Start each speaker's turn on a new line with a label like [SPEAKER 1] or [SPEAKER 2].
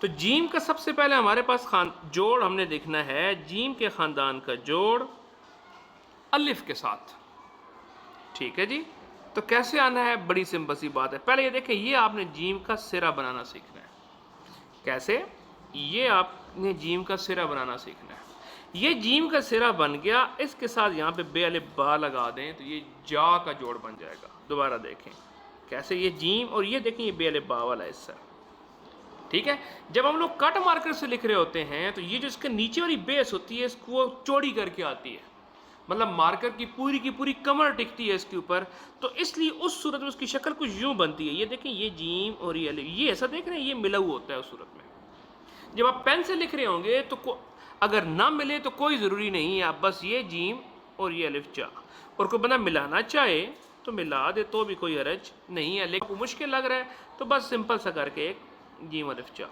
[SPEAKER 1] तो जीम का सबसे पहले हमारे पास जोड़ हमने देखना है, जीम के ख़ानदान का जोड़ अलिफ के साथ। ठीक है जी। तो कैसे आना है, बड़ी सिंपल सी बात है। पहले ये देखें, ये आपने जीम का सिरा बनाना सीखना है। कैसे? ये आपने जीम का सिरा बनाना सीखना है। ये जीम का सिरा बन गया, इसके साथ यहाँ पे बे अलिफ बा लगा दें तो ये जा का जोड़ बन जाएगा। दोबारा देखें कैसे, ये जीम और ये देखें ये बे अलिफ बा वाला हिस्सा। ठीक है। जब हम लोग कट मार्कर से लिख रहे होते हैं तो ये जो इसके नीचे वाली बेस होती है इसको वो चौड़ी करके आती है, मतलब मार्कर की पूरी कमर टिकती है इसके ऊपर। तो इसलिए उस सूरत में उसकी शक्ल कुछ यूं बनती है। ये देखें, ये जीम और ये अलिफ, ये ऐसा देख रहे हैं, ये मिला हुआ होता है उस सूरत में। जब आप पेन से लिख रहे होंगे तो अगर ना मिले तो कोई ज़रूरी नहीं है, आप बस ये जीम और ये अलिफ चा, और कोई बंदा मिलाना चाहे तो मिला दे तो भी कोई हरज नहीं है। लेकिन मुश्किल लग रहा है तो बस सिंपल सा करके एक जीम अलिफ चा।